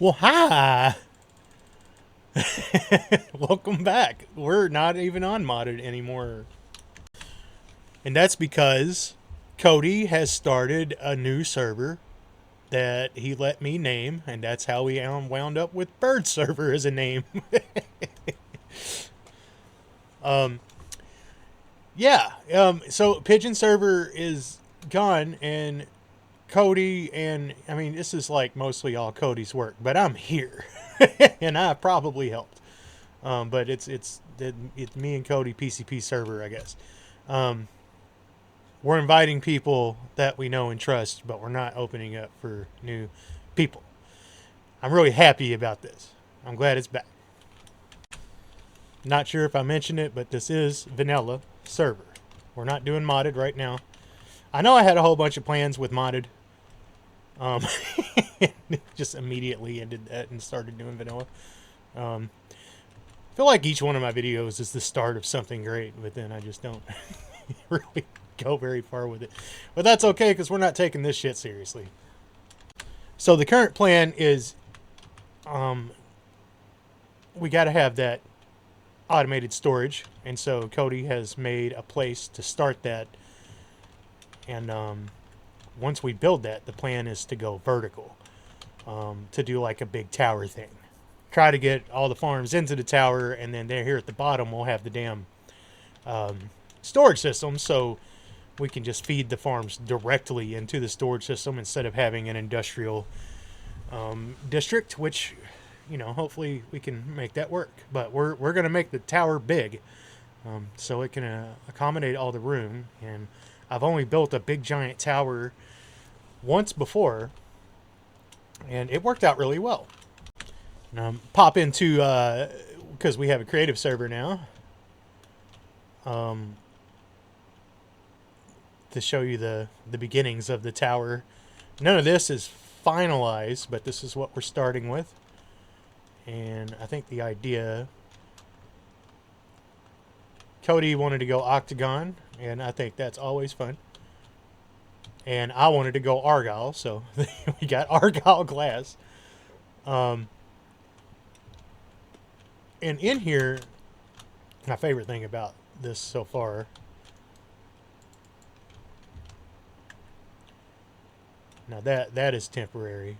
Well, hi. Welcome back. We're not even on modded anymore. And that's because Cody has started a new server that he let me name, and that's how we wound up with Bird Server as a name. Yeah. So Pigeon Server is gone, and Cody, and I mean, this is like mostly all Cody's work, but I'm here, and I probably helped. But it's me and Cody PCP server, I guess. Um, we're inviting people that we know and trust, but we're not opening up for new people. I'm really happy about this. I'm glad it's back. Not sure if I mentioned it, but this is vanilla server. We're not doing modded right now. I know I had a whole bunch of plans with modded. Um, just immediately ended that and started doing vanilla. I feel like each one of my videos is the start of something great, but then I just don't really go very far with it. But that's okay, because we're not taking this shit seriously. So the current plan is we got to have that automated storage, and so Cody has made a place to start that. And once we build that, the plan is to go vertical, to do like a big tower thing. Try to get all the farms into the tower, and then there here at the bottom we'll have the damn storage system, so we can just feed the farms directly into the storage system instead of having an industrial district, which, you know, hopefully we can make that work. But we're going to make the tower big, so it can accommodate all the room. And I've only built a big giant tower once before, and it worked out really well. Pop into, because we have a creative server now, to show you the beginnings of the tower. None of this is finalized, but this is what we're starting with. And I think the idea, Cody wanted to go octagon, and I think that's always fun. And I wanted to go argyle, so we got argyle glass. And in here, my favorite thing about this so far, now that is temporary,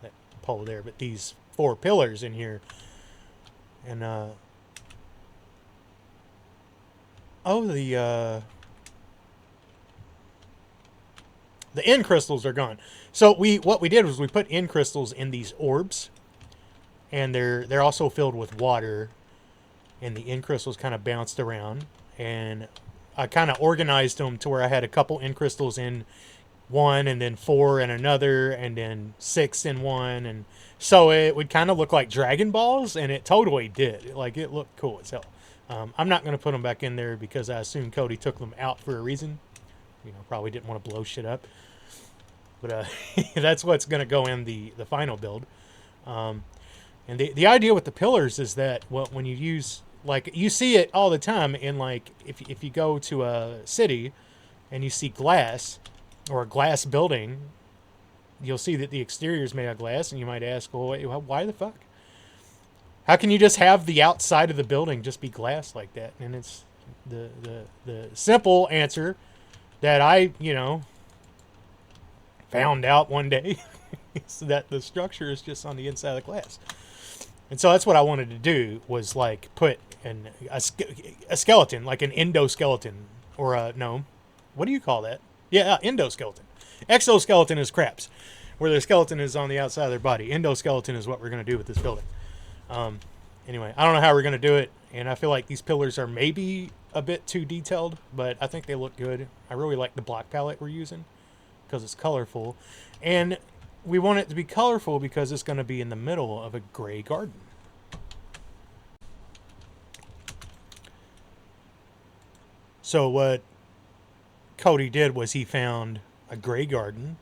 that pole there, but these 4 pillars in here, and the end crystals are gone. So what we did was we put end crystals in these orbs, and they're also filled with water, and the end crystals kind of bounced around, and I kind of organized them to where I had a couple end crystals in one, and then 4 in another, and then 6 in one, and so it would kind of look like Dragon Balls, and it totally did. Like, it looked cool as hell. I'm not going to put them back in there because I assume Cody took them out for a reason. You know, probably didn't want to blow shit up. But that's what's going to go in the final build. And the idea with the pillars is that, well, when you use, like, you see it all the time in, like, if you go to a city and you see glass or a glass building, you'll see that the exterior is made of glass, and you might ask, well, wait, why the fuck? How can you just have the outside of the building just be glass like that? And it's the simple answer that I, found out one day is that the structure is just on the inside of the glass. And so that's what I wanted to do, was like put a skeleton, like an endoskeleton, or no, what do you call that? Yeah, endoskeleton. Exoskeleton is craps, where their skeleton is on the outside of their body. Endoskeleton is what we're going to do with this building. Anyway, I don't know how we're going to do it, and I feel like these pillars are maybe a bit too detailed, but I think they look good. I really like the block palette we're using because it's colorful, and we want it to be colorful because it's going to be in the middle of a gray garden. So what Cody did was he found a gray garden,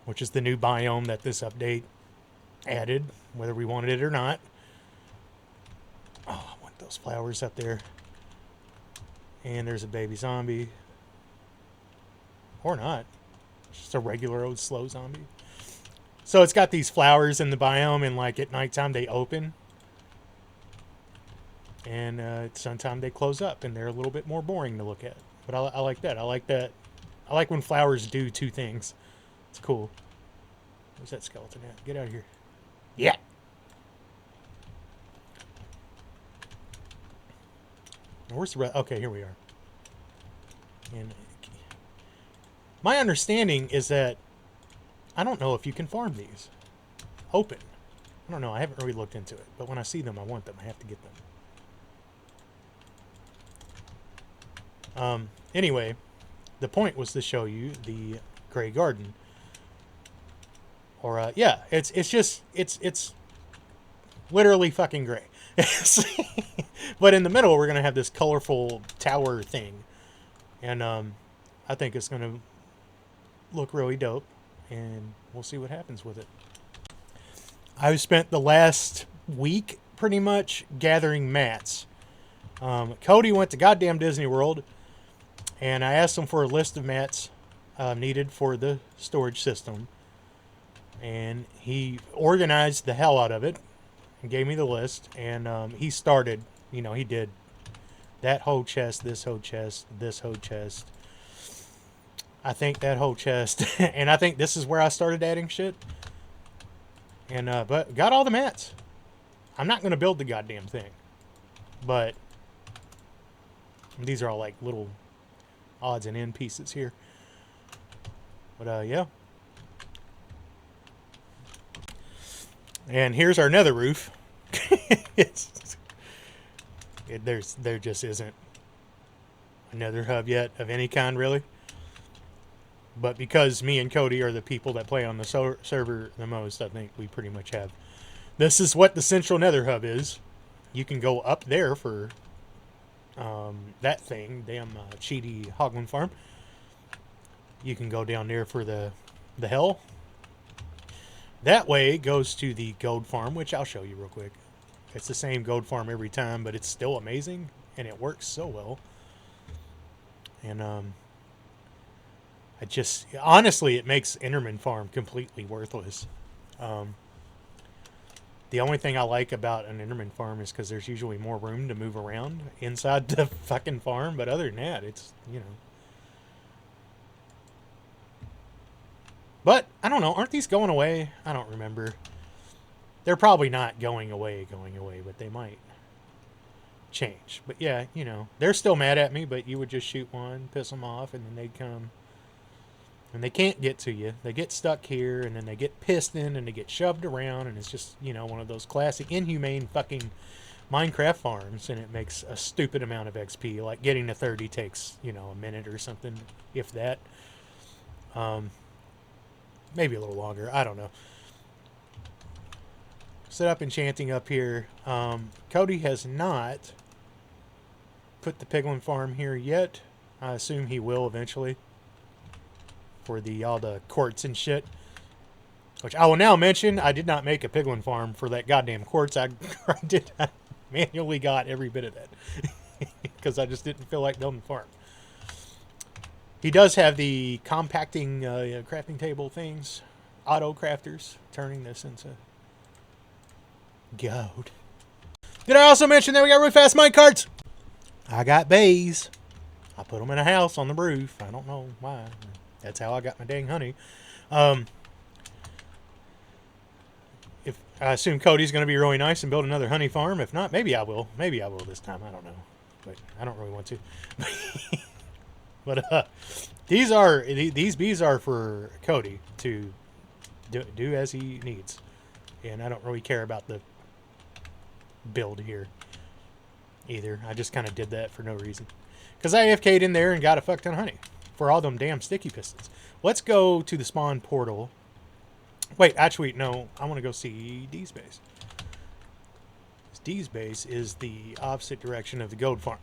which is the new biome that this update added, whether we wanted it or not. Oh, I want those flowers up there. And there's a baby zombie. Or not. It's just a regular old slow zombie. So it's got these flowers in the biome, and like at nighttime they open, and at suntime they close up, and they're a little bit more boring to look at. But I like that. I like that. I like when flowers do two things. It's cool. Where's that skeleton at? Get out of here. Yeah. Where's the rest? Okay, here we are. And my understanding is that I don't know if you can farm these open. I don't know. I haven't really looked into it. But when I see them, I want them. I have to get them. Anyway, the point was to show you the gray garden. Or yeah, it's literally fucking gray. But in the middle, we're gonna have this colorful tower thing, and I think it's gonna look really dope, and we'll see what happens with it. I've spent the last week pretty much gathering mats. Cody went to goddamn Disney World, and I asked him for a list of mats needed for the storage system, and he organized the hell out of it and gave me the list, and he started, he did that whole chest, this whole chest, this whole chest, I think that whole chest, and I think this is where I started adding shit, and but got all the mats. I'm not going to build the goddamn thing, but these are all like little odds and end pieces here, but yeah. And here's our nether roof. There just isn't a nether hub yet of any kind, really. But because me and Cody are the people that play on the server the most, I think we pretty much have. This is what the central nether hub is. You can go up there for that thing, damn cheaty Hoglin farm. You can go down there for the hell. That way goes to the gold farm, which I'll show you real quick. It's the same gold farm every time, but it's still amazing, and it works so well. And I just, honestly, it makes Enderman Farm completely worthless. The only thing I like about an Enderman Farm is because there's usually more room to move around inside the fucking farm, but other than that, it's, But, I don't know, aren't these going away? I don't remember. They're probably not going away, but they might change. But yeah, they're still mad at me, but you would just shoot one, piss them off, and then they'd come. And they can't get to you. They get stuck here, and then they get pissed in, and they get shoved around, and it's just, one of those classic inhumane fucking Minecraft farms, and it makes a stupid amount of XP. Like, getting to 30 takes, a minute or something, if that. Maybe a little longer. I don't know. Set up enchanting up here. Cody has not put the piglin farm here yet. I assume he will eventually. For all the quartz and shit. Which I will now mention, I did not make a piglin farm for that goddamn quartz. I manually got every bit of that. Because I just didn't feel like building a farm. He does have the compacting crafting table things. Auto crafters. Turning this into gold. Did I also mention that we got really fast minecarts? I got bays. I put them in a house on the roof. I don't know why. That's how I got my dang honey. If I assume Cody's going to be really nice and build another honey farm. If not, maybe I will. Maybe I will this time. I don't know. But I don't really want to. But these bees are for Cody to do as he needs. And I don't really care about the build here either. I just kind of did that for no reason. Because I AFK'd in there and got a fuck ton of honey for all them damn sticky pistons. Let's go to the spawn portal. Wait, actually, no. I want to go see D's base. D's base is the opposite direction of the gold farm.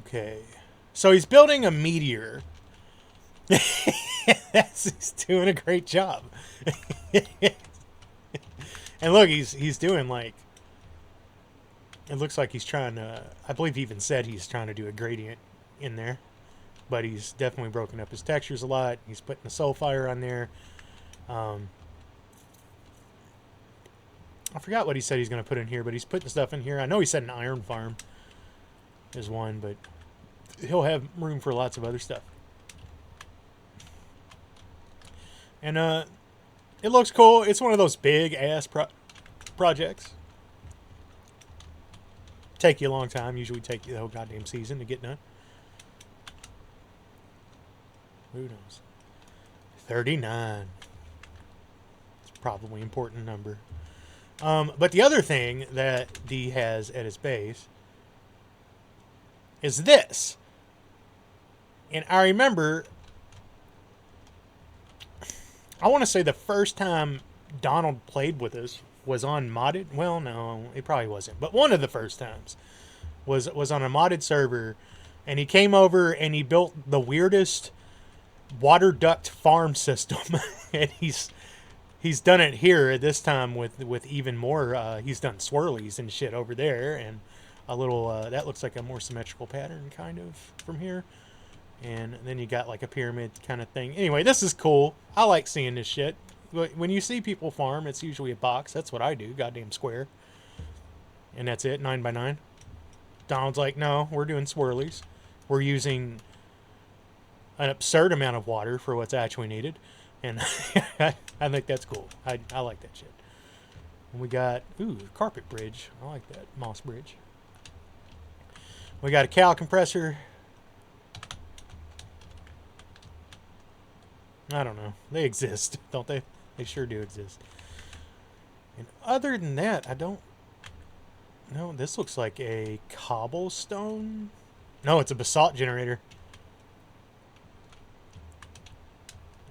Okay, So he's building a meteor. He's doing a great job. And look, he's doing like, it looks like he's trying to, I believe he even said he's trying to do a gradient in there. But he's definitely broken up his textures a lot. He's putting a soul fire on there. I forgot what he said he's going to put in here, but he's putting stuff in here. I know he said an iron farm is one, but he'll have room for lots of other stuff. And it looks cool. It's one of those big ass projects. Take you a long time. Usually take you the whole goddamn season to get done. Who knows? 39. It's probably an important number. But the other thing that D has at his base is this. And I remember, I want to say the first time Donald played with us was on modded. Well, no, it probably wasn't. But one of the first times was on a modded server. And he came over and he built the weirdest water duct farm system. And he's done it here this time with even more. He's done swirlies and shit over there. And a little, that looks like a more symmetrical pattern kind of from here. And then you got like a pyramid kind of thing. Anyway, this is cool. I like seeing this shit. When you see people farm, it's usually a box. That's what I do. Goddamn square. And that's it. 9x9. Donald's like, no, we're doing swirlies. We're using an absurd amount of water for what's actually needed. And I think that's cool. I like that shit. And we got, carpet bridge. I like that. Moss bridge. We got a cow compressor. I don't know. They exist, don't they? They sure do exist. And other than that, I don't know. This looks like a cobblestone. No, it's a basalt generator.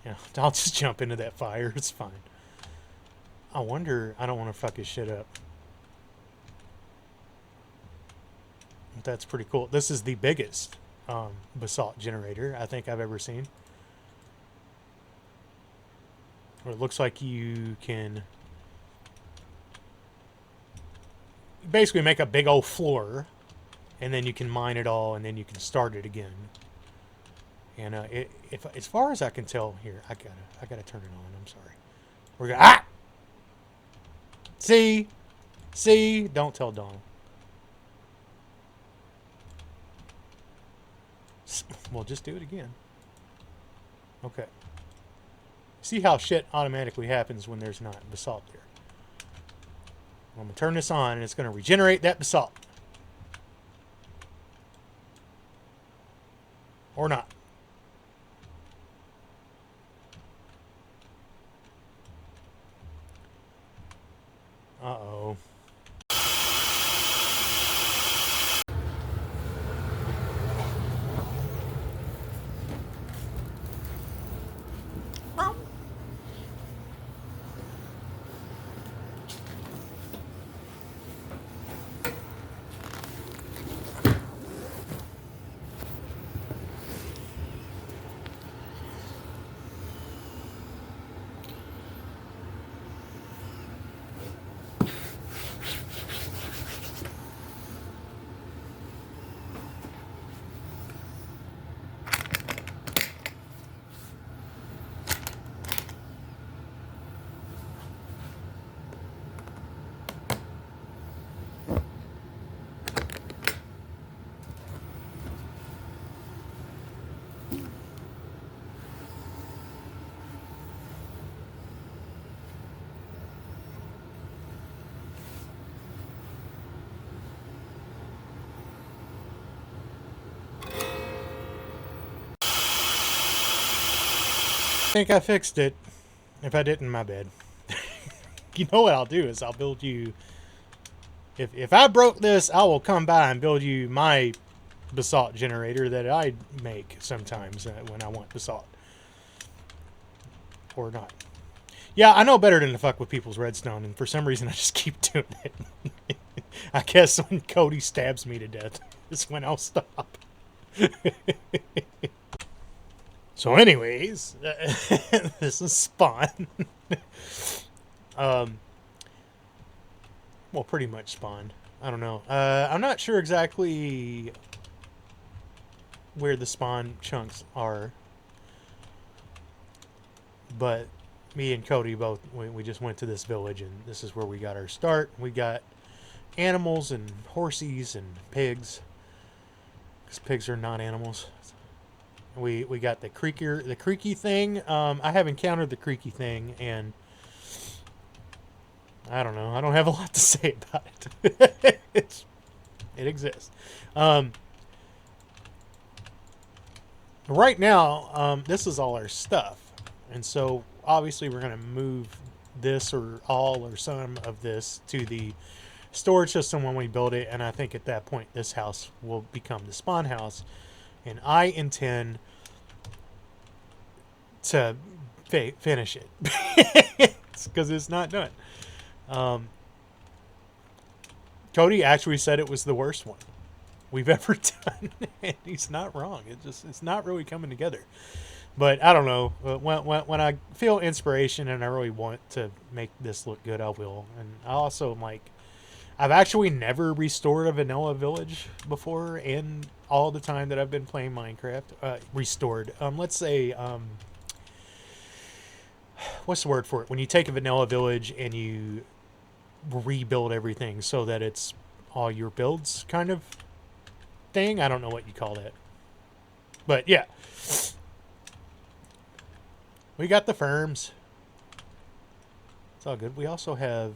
Yeah, I'll just jump into that fire. It's fine. I wonder, I don't want to fuck his shit up. That's pretty cool. This is the biggest basalt generator I think I've ever seen. Where it looks like you can basically make a big old floor, and then you can mine it all, and then you can start it again. And if as far as I can tell here, I gotta turn it on. I'm sorry. We're gonna see. Don't tell Donald. Well, just do it again. Okay. See how shit automatically happens when there's not basalt there. I'm going to turn this on and it's going to regenerate that basalt. Or not. Uh-oh. I think I fixed it. If I didn't, my bad. You know what I'll do is I'll build you... If I broke this, I will come by and build you my basalt generator that I make sometimes when I want basalt. Or not. Yeah, I know better than to fuck with people's redstone, and for some reason I just keep doing it. I guess when Cody stabs me to death is when I'll stop. So anyways, this is spawn. um, well, pretty much spawned. I don't know. I'm not sure exactly where the spawn chunks are, but me and Cody both, we just went to this village, and this is where we got our start. We got animals and horsies and pigs, because pigs are not animals. We got the creaky thing. I have encountered the creaky thing, and I don't know. I don't have a lot to say about it. It exists. Right now, this is all our stuff, and so obviously we're going to move this or all or some of this to the storage system when we build it, and I think at that point this house will become the spawn house, and I intend to finish it because it's not done. Cody actually said it was the worst one we've ever done, and he's not wrong. It's not really coming together. But I don't know. When I feel inspiration and I really want to make this look good, I will. And I also I've actually never restored a vanilla village before in all the time that I've been playing Minecraft. Restored. Let's say, what's the word for it? When you take a vanilla village and you rebuild everything so that it's all your builds kind of thing. I don't know what you call that. But yeah. We got the firms. It's all good. We also have...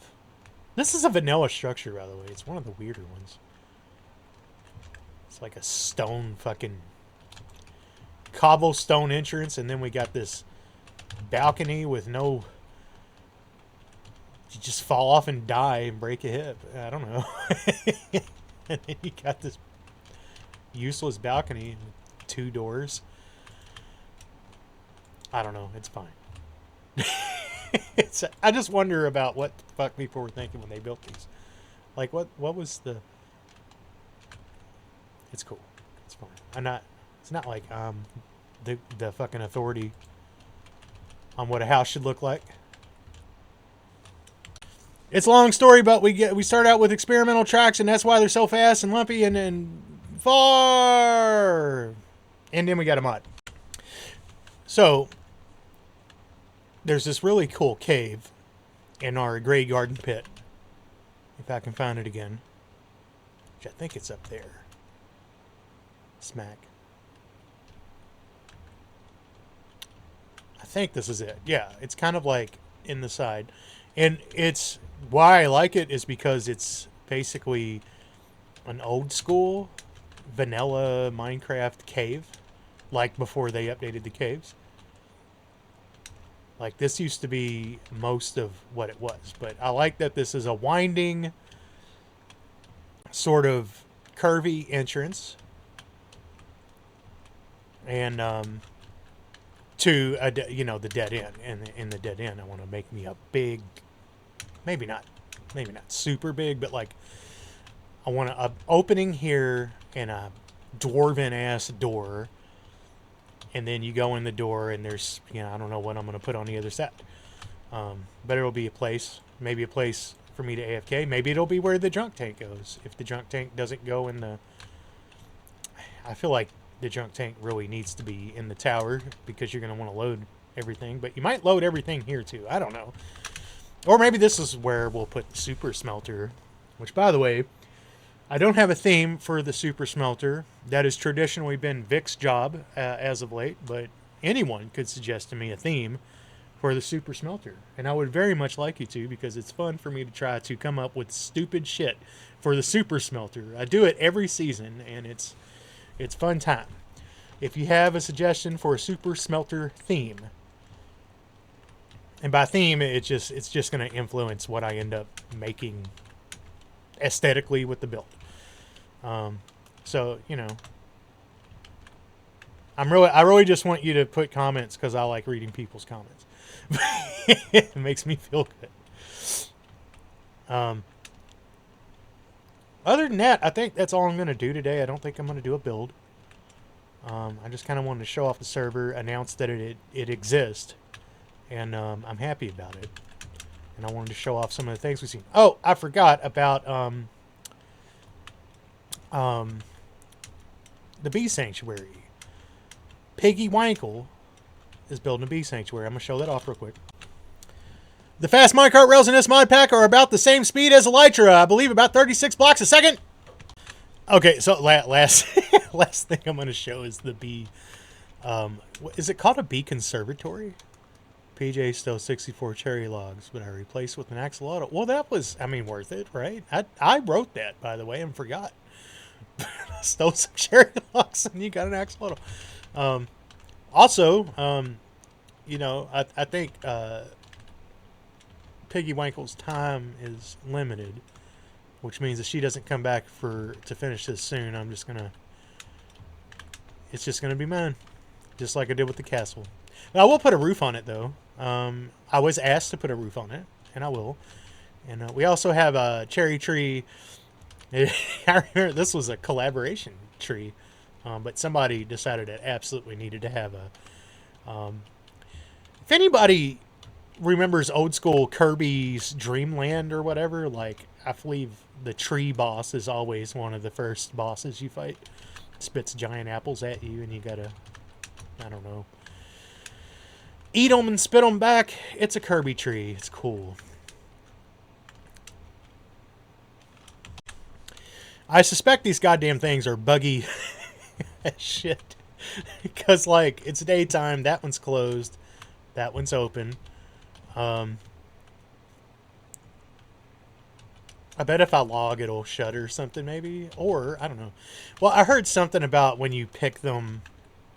This is a vanilla structure, by the way. It's one of the weirder ones. It's like a stone fucking... cobblestone entrance, and then we got this balcony with no... You just fall off and die and break a hip. I don't know. And then you got this useless balcony with 2 doors. I don't know. It's fine. I just wonder about what the fuck people were thinking when they built these. Like, what was the... It's cool. It's fine. It's not like the fucking authority on what a house should look like. It's a long story, but we start out with experimental tracks, and that's why they're so fast and lumpy and far. And then we got a mod. So there's this really cool cave in our gray garden pit. If I can find it again. Which I think it's up there. Smack. I think this is it. Yeah, it's kind of like in the side. And it's... Why I like it is because it's basically an old school vanilla Minecraft cave. Like before they updated the caves. Like, this used to be most of what it was. But I like that this is a winding, sort of curvy entrance. And, to, the dead end. And in the dead end, I want to make me a big, maybe not super big, but like, I want an opening here and a dwarven-ass door. And then you go in the door, and there's, I don't know what I'm going to put on the other side. But it'll be a place, maybe a place for me to AFK. Maybe it'll be where the junk tank goes. If the junk tank doesn't go in the... I feel like the junk tank really needs to be in the tower, because you're going to want to load everything. But you might load everything here, too. I don't know. Or maybe this is where we'll put the super smelter. Which, by the way... I don't have a theme for the super smelter. That has traditionally been Vic's job as of late, but anyone could suggest to me a theme for the super smelter. And I would very much like you to, because it's fun for me to try to come up with stupid shit for the super smelter. I do it every season, and it's fun time. If you have a suggestion for a super smelter theme, and by theme, it's just going to influence what I end up making aesthetically with the build. So, I really just want you to put comments, because I like reading people's comments. It makes me feel good. Other than that, I think that's all I'm going to do today. I don't think I'm going to do a build. I just kind of wanted to show off the server, announce that it exists, and I'm happy about it. And I wanted to show off some of the things we've seen. Oh, I forgot about the bee sanctuary. Piggy Wankle is building a bee sanctuary. I'm going to show that off real quick. The fast minecart rails in this mod pack are about the same speed as Elytra. I believe about 36 blocks a second. Okay, so last thing I'm going to show is the bee. Is it called a bee conservatory? PJ still 64 cherry logs, but I replaced with an axolotl. Well, that was, I mean, worth it, right? I wrote that, by the way, and forgot. Stole some cherry logs and you got an axolotl. Also, you know, I think Piggy Wankle's time is limited, which means if she doesn't come back to finish this soon, it's just gonna be mine, just like I did with the castle. Now, I will put a roof on it though. I was asked to put a roof on it, and I will. And we also have a cherry tree. I remember this was a collaboration tree, but somebody decided it absolutely needed to have a. If anybody remembers old school Kirby's Dream Land or whatever, like I believe the tree boss is always one of the first bosses you fight. Spits giant apples at you, and you gotta, I don't know, eat them and spit them back. It's a Kirby tree. It's cool. I suspect these goddamn things are buggy as shit. Because, like, it's daytime. That one's closed. That one's open. I bet if I log, it'll shut or something, maybe. Or, I don't know. Well, I heard something about when you pick them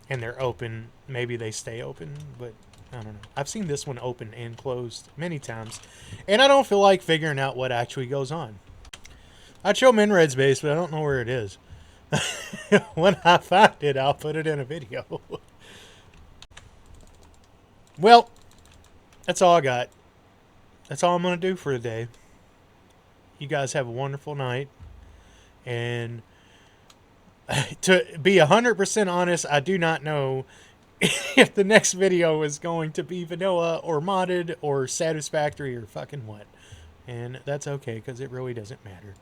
and they're open, maybe they stay open. But, I don't know. I've seen this one open and closed many times. And I don't feel like figuring out what actually goes on. I'd show Minred's base, but I don't know where it is. When I find it, I'll put it in a video. Well, that's all I got. That's all I'm going to do for today. You guys have a wonderful night. And to be 100% honest, I do not know if the next video is going to be vanilla or modded or satisfactory or fucking what. And that's okay, because it really doesn't matter.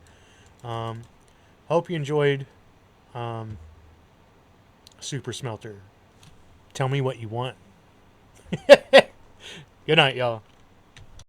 Hope you enjoyed Super Smelter. Tell me what you want. Good night, y'all.